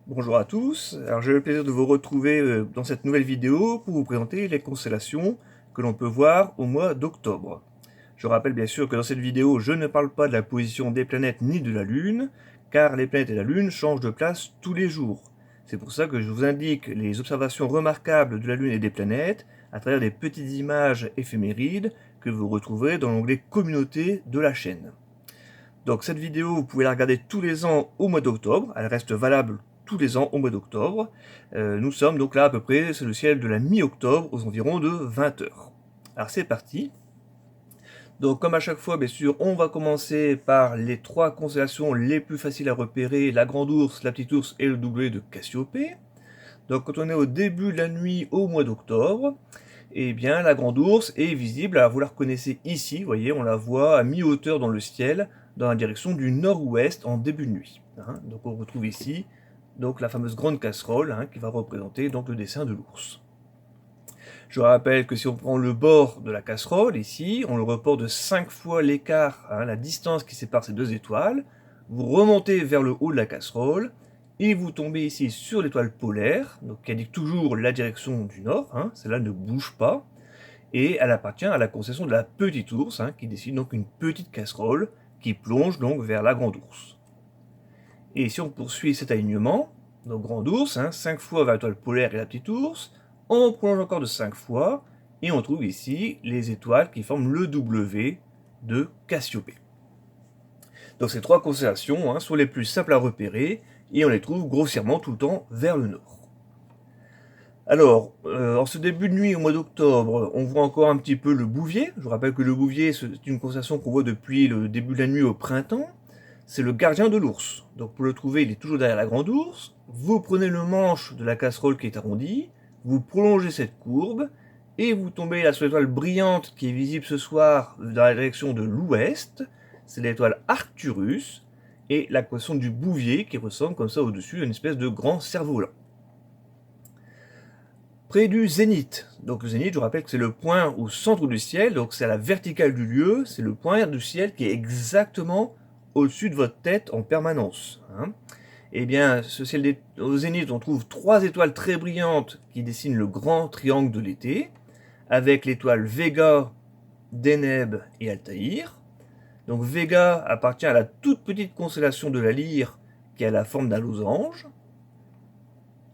Bonjour à tous, alors j'ai le plaisir de vous retrouver dans cette nouvelle vidéo pour vous présenter les constellations que l'on peut voir au mois d'octobre. Je rappelle bien sûr que dans cette vidéo je ne parle pas de la position des planètes ni de la Lune, car les planètes et la Lune changent de place tous les jours. C'est pour ça que je vous indique les observations remarquables de la Lune et des planètes à travers des petites images éphémérides que vous retrouverez dans l'onglet Communauté de la chaîne. Donc cette vidéo, vous pouvez la regarder tous les ans au mois d'octobre. Elle reste valable tous les ans au mois d'octobre. Nous sommes donc là à peu près, c'est le ciel de la mi-octobre, aux environs de 20 heures. Alors c'est parti. Donc comme à chaque fois, bien sûr, on va commencer par les trois constellations les plus faciles à repérer, la Grande Ourse, la Petite Ourse et le W de Cassiopée. Donc quand on est au début de la nuit au mois d'octobre, eh bien la Grande Ourse est visible, alors vous la reconnaissez ici, vous voyez, on la voit à mi-hauteur dans le ciel, dans la direction du nord-ouest en début de nuit. Donc on retrouve ici donc la fameuse grande casserole qui va représenter donc le dessin de l'ours. Je rappelle que si on prend le bord de la casserole ici, on le reporte de 5 fois l'écart, la distance qui sépare ces deux étoiles, vous remontez vers le haut de la casserole, et vous tombez ici sur l'étoile polaire, donc qui indique toujours la direction du nord, celle-là ne bouge pas, et elle appartient à la constellation de la Petite Ourse, qui dessine donc une petite casserole qui plonge donc vers la Grande Ourse. Et si on poursuit cet alignement, donc Grande Ourse, 5 fois vers l'étoile polaire et la Petite Ourse, on prolonge encore de 5 fois, et on trouve ici les étoiles qui forment le W de Cassiopée. Donc ces trois constellations sont les plus simples à repérer, et on les trouve grossièrement tout le temps vers le nord. Alors, en ce début de nuit au mois d'octobre, on voit encore un petit peu le Bouvier. Je vous rappelle que le Bouvier, c'est une constellation qu'on voit depuis le début de la nuit au printemps. C'est le gardien de l'ours. Donc pour le trouver, il est toujours derrière la grande ours. Vous prenez le manche de la casserole qui est arrondi, vous prolongez cette courbe, et vous tombez là sur l'étoile brillante qui est visible ce soir dans la direction de l'ouest. C'est l'étoile Arcturus, et la constellation du Bouvier qui ressemble comme ça au-dessus à une espèce de grand cerf-volant. Près du zénith. Donc le zénith, je vous rappelle que c'est le point au centre du ciel, donc c'est à la verticale du lieu, c'est le point du ciel qui est exactement au-dessus de votre tête en permanence. Eh bien, ce ciel au zénith, on trouve trois étoiles très brillantes qui dessinent le grand triangle de l'été, avec l'étoile Vega, Deneb et Altaïr. Donc Vega appartient à la toute petite constellation de la Lyre, qui a la forme d'un losange.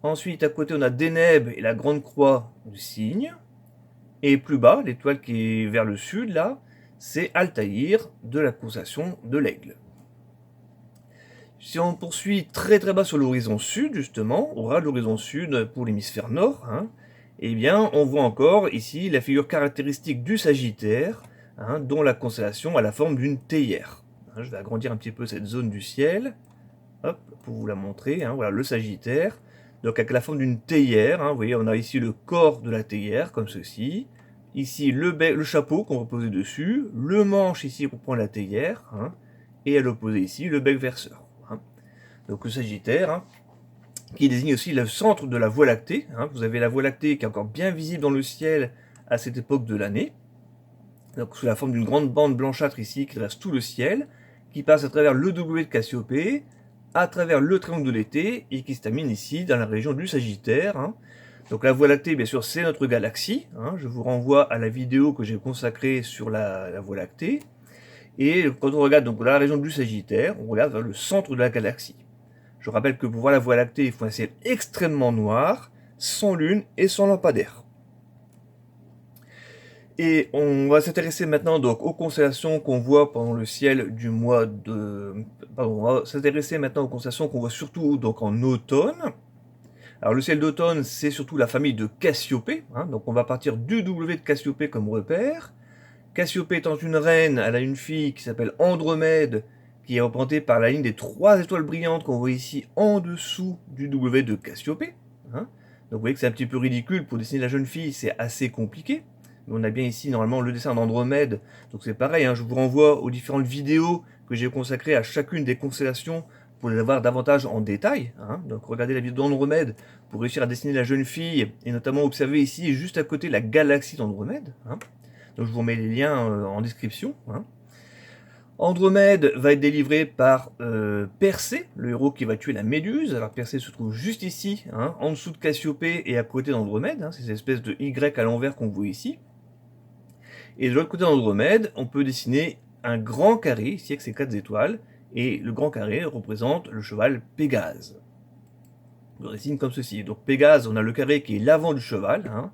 Ensuite, à côté, on a Deneb et la grande croix du cygne. Et plus bas, l'étoile qui est vers le sud, là, c'est Altaïr de la constellation de l'Aigle. Si on poursuit très très bas sur l'horizon sud, justement, au ras de l'horizon sud pour l'hémisphère nord, eh bien, on voit encore ici la figure caractéristique du Sagittaire, dont la constellation a la forme d'une théière. Je vais agrandir un petit peu cette zone du ciel, hop, pour vous la montrer. Voilà le Sagittaire. Donc avec la forme d'une théière, vous voyez, on a ici le corps de la théière, comme ceci. Ici le chapeau qu'on va poser dessus, le manche ici pour prendre la théière, et à l'opposé ici le bec verseur. Donc le Sagittaire, qui désigne aussi le centre de la Voie lactée. Vous avez la Voie lactée qui est encore bien visible dans le ciel à cette époque de l'année. Donc sous la forme d'une grande bande blanchâtre ici qui traverse tout le ciel, qui passe à travers le W de Cassiopée, à travers le triangle de l'été, et qui se termine ici dans la région du Sagittaire. Donc la Voie lactée, bien sûr, c'est notre galaxie. Je vous renvoie à la vidéo que j'ai consacrée sur la Voie lactée. Et quand on regarde donc la région du Sagittaire, on regarde vers le centre de la galaxie. Je rappelle que pour voir la Voie lactée, il faut un ciel extrêmement noir, sans lune et sans lampadaire. Et on va s'intéresser maintenant donc aux constellations qu'on voit pendant le ciel du mois de... Pardon, on va s'intéresser maintenant aux constellations qu'on voit surtout donc en automne. Alors le ciel d'automne, c'est surtout la famille de Cassiopée, donc on va partir du W de Cassiopée comme repère. Cassiopée étant une reine, elle a une fille qui s'appelle Andromède, qui est représentée par la ligne des trois étoiles brillantes qu'on voit ici en dessous du W de Cassiopée. Donc vous voyez que c'est un petit peu ridicule, pour dessiner la jeune fille, c'est assez compliqué. Mais on a bien ici normalement le dessin d'Andromède, donc c'est pareil, je vous renvoie aux différentes vidéos que j'ai consacrées à chacune des constellations pour les avoir davantage en détail. Donc regardez la vidéo d'Andromède pour réussir à dessiner la jeune fille, et notamment observer ici juste à côté la galaxie d'Andromède. Donc je vous mets les liens en description. Andromède va être délivré par Persée, le héros qui va tuer la Méduse. Alors Persée se trouve juste ici, hein, en dessous de Cassiopée et à côté d'Andromède. Hein, c'est cette espèce de Y à l'envers qu'on voit ici. Et de l'autre côté d'Andromède, on peut dessiner un grand carré, ici avec ses 4 étoiles. Et le grand carré représente le cheval Pégase. On le dessine comme ceci. Donc Pégase, on a le carré qui est l'avant du cheval. Hein,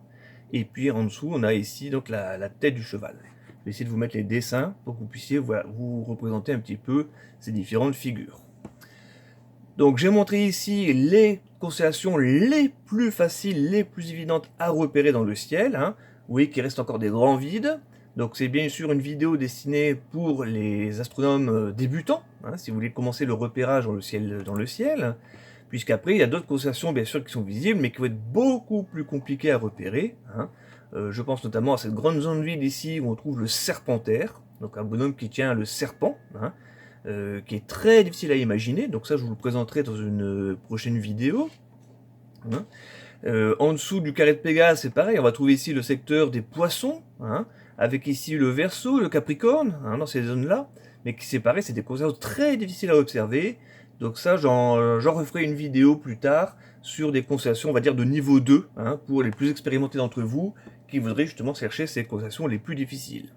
et puis en dessous, on a ici donc la tête du cheval. Je vais essayer de vous mettre les dessins pour que vous puissiez vous représenter un petit peu ces différentes figures. Donc j'ai montré ici les constellations les plus faciles, les plus évidentes à repérer dans le ciel. Hein. Vous voyez qu'il reste encore des grands vides. Donc c'est bien sûr une vidéo destinée pour les astronomes débutants, hein, si vous voulez commencer le repérage dans le ciel. Puisqu'après, il y a d'autres constellations, bien sûr, qui sont visibles, mais qui vont être beaucoup plus compliquées à repérer. Hein. Je pense notamment à cette grande zone vide ici, où on trouve le Serpentaire, donc un bonhomme qui tient le serpent, hein, qui est très difficile à imaginer, donc ça, je vous le présenterai dans une prochaine vidéo. Hein. En dessous du carré de Pégase, c'est pareil, on va trouver ici le secteur des Poissons, hein, avec ici le Verseau, le Capricorne, hein, dans ces zones-là, mais qui c'est pareil, c'est des constellations très difficiles à observer. Donc ça, j'en referai une vidéo plus tard sur des constellations, on va dire, de niveau 2, hein, pour les plus expérimentés d'entre vous, qui voudraient justement chercher ces constellations les plus difficiles.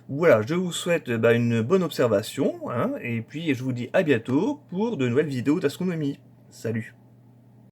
Voilà, je vous souhaite une bonne observation, hein, et puis je vous dis à bientôt pour de nouvelles vidéos d'astronomie. Salut!